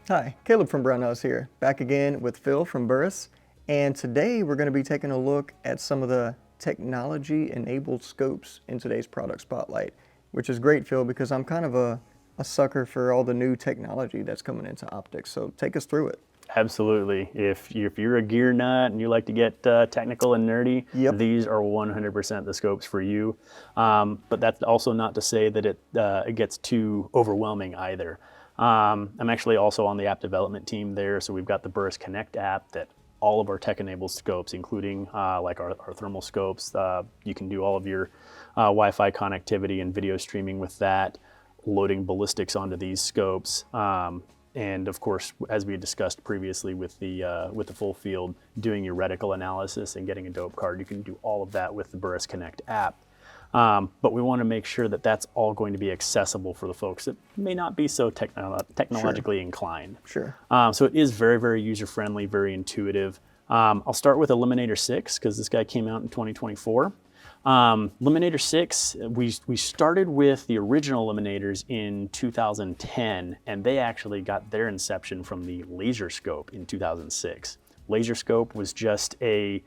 Hi, Caleb from Brownells here, back again with Phil from Burris, and today we're going to be taking a look at some of the technology-enabled scopes in today's product spotlight, which is great, Phil, because I'm kind of a sucker for all the new technology that's coming into optics, so take us through it. Absolutely. If you're a gear nut and you like to get technical and nerdy, Yep. these are 100% the scopes for you. But that's also not to say that it gets too overwhelming either. I'm actually also on the app development team there, so we've got the Burris Connect app that all of our tech-enabled scopes, including like our thermal scopes, you can do all of your Wi-Fi connectivity and video streaming with that, loading ballistics onto these scopes. And of course, as we discussed previously with the full field, doing your reticle analysis and getting a dope card, you can do all of that with the Burris Connect app. But we want to make sure that that's all going to be accessible for the folks that may not be so technologically inclined. Sure. So it is very, very user-friendly, very intuitive. I'll start with Eliminator 6 because this guy came out in 2024. Eliminator 6, we started with the original Eliminators in 2010, and they actually got their inception from the laser scope in 2006. Laser scope was just a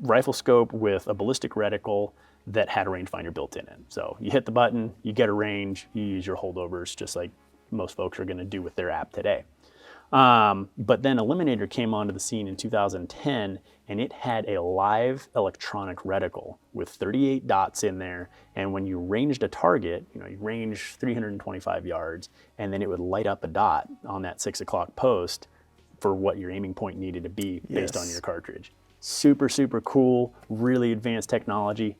rifle scope with a ballistic reticle that had a rangefinder built in it. So you hit the button, you get a range, you use your holdovers just like most folks are going to do with their app today. But then Eliminator came onto the scene in 2010, and it had a live electronic reticle with 38 dots in there. And when you ranged a target, you range 325 yards, and then it would light up a dot on that 6 o'clock post for what your aiming point needed to be based on your cartridge. Super, super cool, really advanced technology,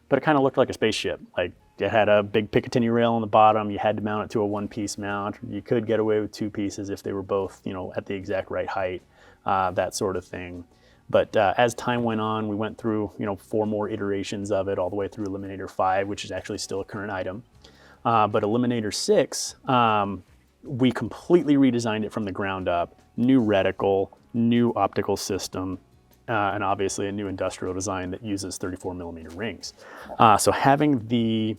but it kind of looked like a spaceship. Like, it had a big Picatinny rail on the bottom. You had to mount it to a one-piece mount. You could get away with two pieces if they were both, at the exact right height, that sort of thing. But as time went on, we went through, 4 more iterations of it, all the way through Eliminator 5, which is actually still a current item. But Eliminator 6, we completely redesigned it from the ground up. New reticle, new optical system, and obviously a new industrial design that uses 34 millimeter rings. So having the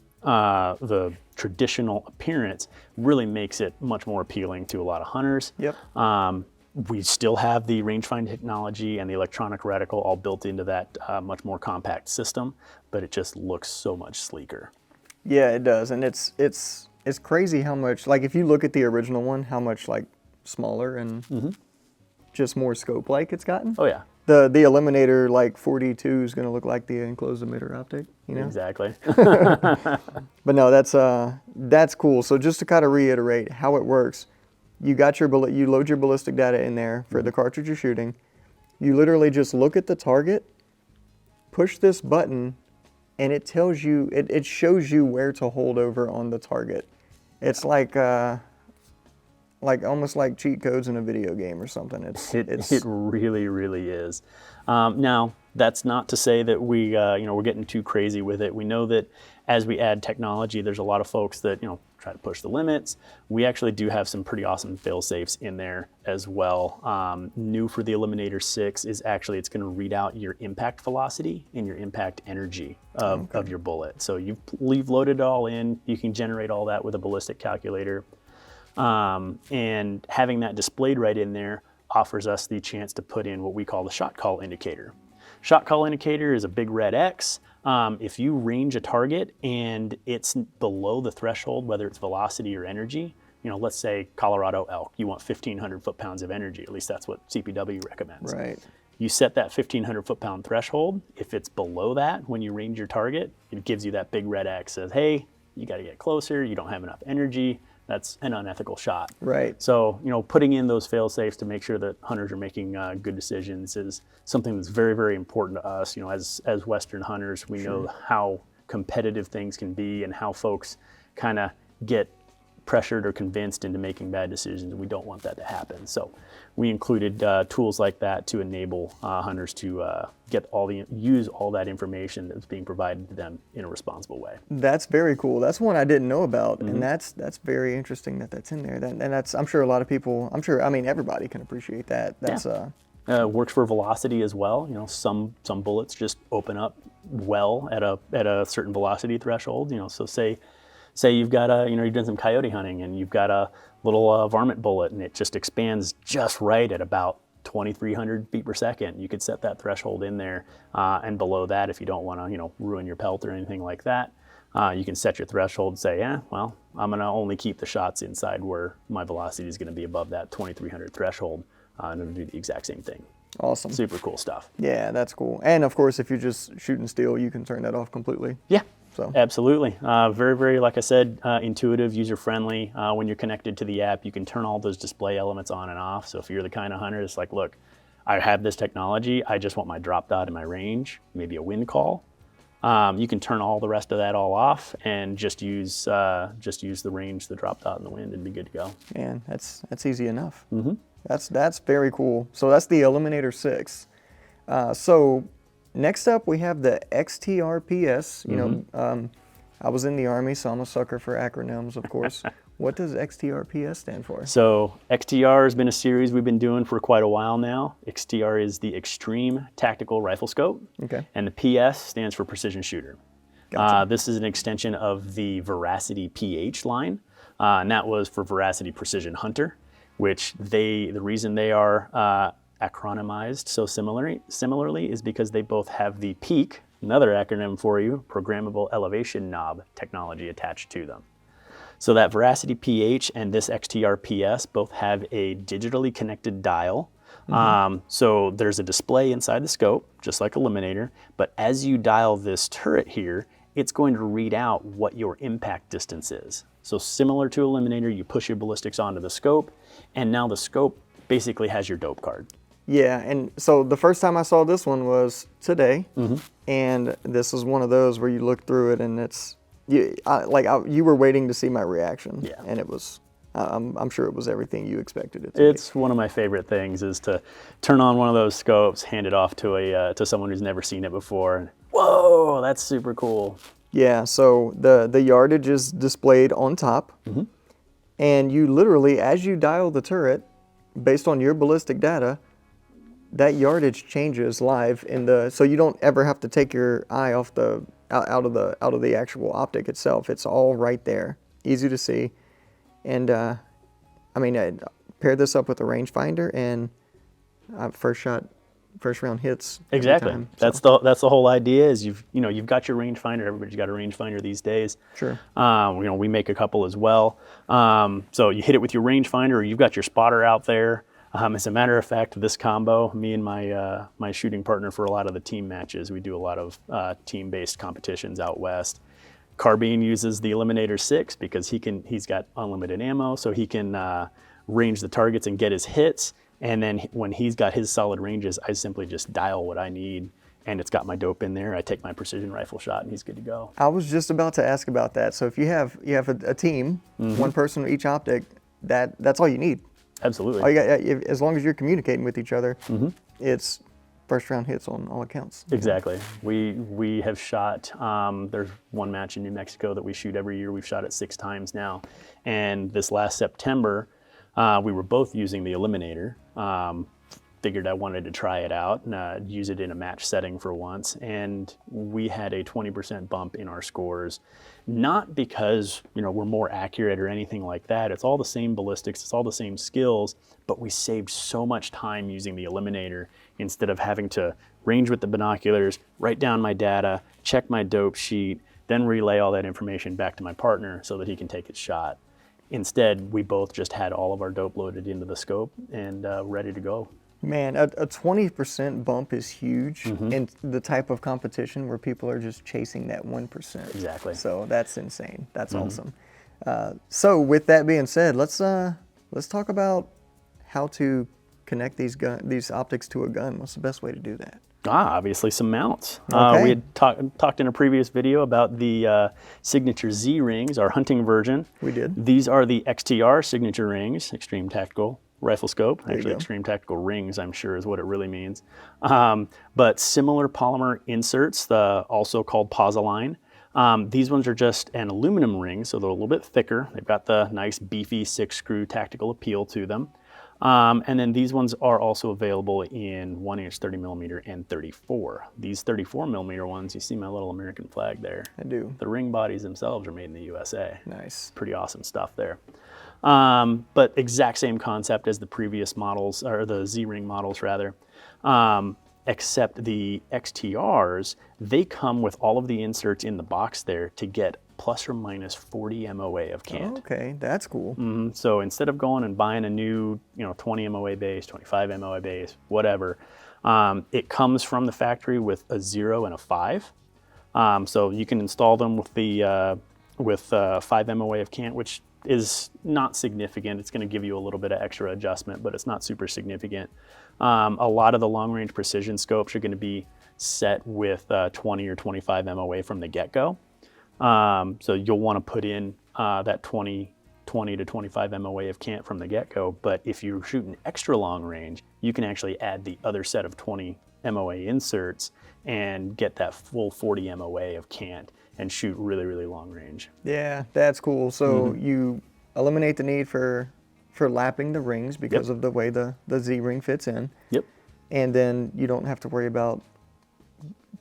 traditional appearance really makes it much more appealing to a lot of hunters. Yep. We still have the rangefind technology and the electronic reticle all built into that much more compact system, but it just looks so much sleeker. Yeah, it does, and it's crazy how much, like if you look at the original one, how much like smaller and just more scope-like it's gotten. Oh yeah. The Eliminator like 42 is going to look like the enclosed emitter optic, Exactly. But no, that's cool. So just to kind of reiterate how it works, you load your ballistic data in there for the cartridge you're shooting. You literally just look at the target, push this button, and it tells you, it shows you where to hold over on the target. It's like almost like cheat codes in a video game or something. It really, really is. Now, that's not to say that we're getting too crazy with it. We know that as we add technology, there's a lot of folks that, try to push the limits. We actually do have some pretty awesome fail-safes in there as well. New for the Eliminator 6 is actually it's going to read out your impact velocity and your impact energy of your bullet. So you've loaded it all in. You can generate all that with a ballistic calculator. And having that displayed right in there offers us the chance to put in what we call the shot call indicator. Shot call indicator is a big red X. If you range a target and it's below the threshold, whether it's velocity or energy, let's say Colorado elk, you want 1,500 foot-pounds of energy. At least that's what CPW recommends. Right. You set that 1,500 foot-pound threshold. If it's below that when you range your target, it gives you that big red X. Says, hey, you got to get closer. You don't have enough energy. That's an unethical shot. Right. So, putting in those fail-safes to make sure that hunters are making good decisions is something that's very, very important to us. As Western hunters, we know how competitive things can be and how folks kind of get pressured or convinced into making bad decisions, and we don't want that to happen. So we included tools like that to enable hunters to use all that information that's being provided to them in a responsible way. That's very cool. That's one I didn't know about, and that's very interesting that's in there. And that's, I'm sure a lot of people, everybody can appreciate that. That's works for velocity as well. Some bullets just open up well at a certain velocity threshold. So say say you've got a, you've done some coyote hunting and you've got a little varmint bullet and it just expands just right at about 2,300 feet per second. You could set that threshold in there, and below that, if you don't want to, ruin your pelt or anything like that, you can set your threshold and say, yeah, well, I'm going to only keep the shots inside where my velocity is going to be above that 2,300 threshold, and it'll do the exact same thing. Awesome. Super cool stuff. Yeah, that's cool. And of course, if you're just shooting steel, you can turn that off completely. Yeah. So absolutely. Very, very, like I said, intuitive, user-friendly. When you're connected to the app, you can turn all those display elements on and off. So if you're the kind of hunter that's like, look, I have this technology, I just want my drop dot and my range, maybe a wind call. You can turn all the rest of that all off and just use the range, the drop dot, and the wind, and be good to go. Man, that's easy enough. Mm-hmm. That's very cool. So that's the Eliminator 6. So next up, we have the XTR PS. I was in the Army, so I'm a sucker for acronyms, of course. What does XTR PS stand for? So XTR has been a series we've been doing for quite a while now. XTR is the Extreme Tactical Rifle Scope. Okay. And the PS stands for Precision Shooter. Gotcha. This is an extension of the Veracity PH line, and that was for Veracity Precision Hunter, which the reason they are acronymized so similarly is because they both have the PEAK, another acronym for you, programmable elevation knob technology attached to them. So that Veracity PH and this XTR PS both have a digitally connected dial. So there's a display inside the scope, just like Eliminator, but as you dial this turret here, it's going to read out what your impact distance is. So similar to Eliminator, you push your ballistics onto the scope, and now the scope basically has your dope card. Yeah, and so the first time I saw this one was today, and this is one of those where you look through it and it's, you were waiting to see my reaction. Yeah. And it was, I'm sure it was everything you expected it to be. It's one of my favorite things is to turn on one of those scopes, hand it off to someone who's never seen it before, and whoa, that's super cool. Yeah, so the yardage is displayed on top, and you literally, as you dial the turret, based on your ballistic data, that yardage changes live so you don't ever have to take your eye off out of the actual optic itself. It's all right there, easy to see, and I pair this up with a rangefinder, and first round hits. Exactly. Every time, That's the whole idea. Is you've got your rangefinder. Everybody's got a rangefinder these days. Sure. We make a couple as well. So you hit it with your rangefinder, or you've got your spotter out there. As a matter of fact, this combo, me and my shooting partner for a lot of the team matches, we do a lot of team-based competitions out west. Carbine uses the Eliminator 6 because he's got unlimited ammo, so he can range the targets and get his hits. And then when he's got his solid ranges, I simply just dial what I need, and it's got my dope in there. I take my precision rifle shot, and he's good to go. I was just about to ask about that. So if you have a team, one person with each optic, that's all you need. Absolutely. All you got, as long as you're communicating with each other, it's first round hits on all accounts. Exactly. We have shot, there's one match in New Mexico that we shoot every year. We've shot it 6 times now. And this last September, we were both using the Eliminator. Figured I wanted to try it out and use it in a match setting for once. And we had a 20% bump in our scores. Not because we're more accurate or anything like that. It's all the same ballistics, it's all the same skills, but we saved so much time using the Eliminator instead of having to range with the binoculars, write down my data, check my dope sheet, then relay all that information back to my partner so that he can take his shot. Instead, we both just had all of our dope loaded into the scope and ready to go. Man, a 20% bump is huge in the type of competition where people are just chasing that 1%. Exactly. So that's insane. That's awesome. So with that being said, let's talk about how to connect these optics to a gun. What's the best way to do that? Obviously some mounts. Okay. We had talked in a previous video about the Signature Z rings, our hunting version. We did. These are the XTR Signature Rings, Extreme Tactical Rifle Scope. Actually, go. Extreme Tactical Rings, I'm sure, is what it really means. But similar polymer inserts, also called Posaline. These ones are just an aluminum ring, so they're a little bit thicker. They've got the nice beefy 6-screw tactical appeal to them. And then these ones are also available in 1-inch, 30 millimeter, and 34. These 34 millimeter ones, you see my little American flag there. I do. The ring bodies themselves are made in the USA. Nice. Pretty awesome stuff there. But exact same concept as the previous models, or the Z-ring models rather. Except the XTRs, they come with all of the inserts in the box there to get plus or minus 40 MOA of cant. Oh, okay, that's cool. So instead of going and buying a new, 20 MOA base, 25 MOA base, whatever, it comes from the factory with a 0 and a 5. So you can install them with the 5 MOA of cant, which is not significant. It's going to give you a little bit of extra adjustment, but it's not super significant. A lot of the long-range precision scopes are going to be set with 20 or 25 MOA from the get-go. So you'll want to put in that 20 to 25 MOA of cant from the get-go, but if you're shooting extra long range, you can actually add the other set of 20 MOA inserts and get that full 40 MOA of cant and shoot really, really long range. Yeah, that's cool. So you eliminate the need for lapping the rings because of the way the Z-ring fits in. Yep. And then you don't have to worry about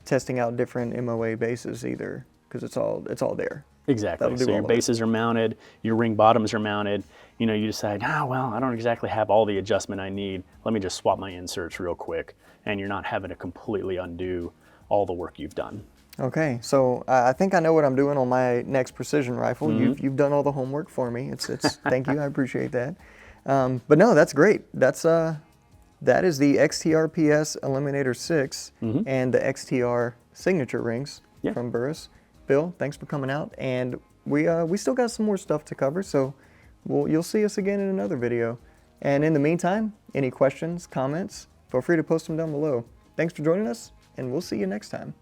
testing out different MOA bases either, because it's all there. Exactly. So your bases are mounted, your ring bottoms are mounted. You decide, well, I don't exactly have all the adjustment I need. Let me just swap my inserts real quick, and you're not having to completely undo all the work you've done. Okay, so I think I know what I'm doing on my next precision rifle. You've done all the homework for me. It's thank you, I appreciate that. But no, that's great. That is the XTR PS Eliminator 6 and the XTR Signature Rings from Burris. Bill, thanks for coming out, and we still got some more stuff to cover, so you'll see us again in another video. And in the meantime, any questions, comments, feel free to post them down below. Thanks for joining us, and we'll see you next time.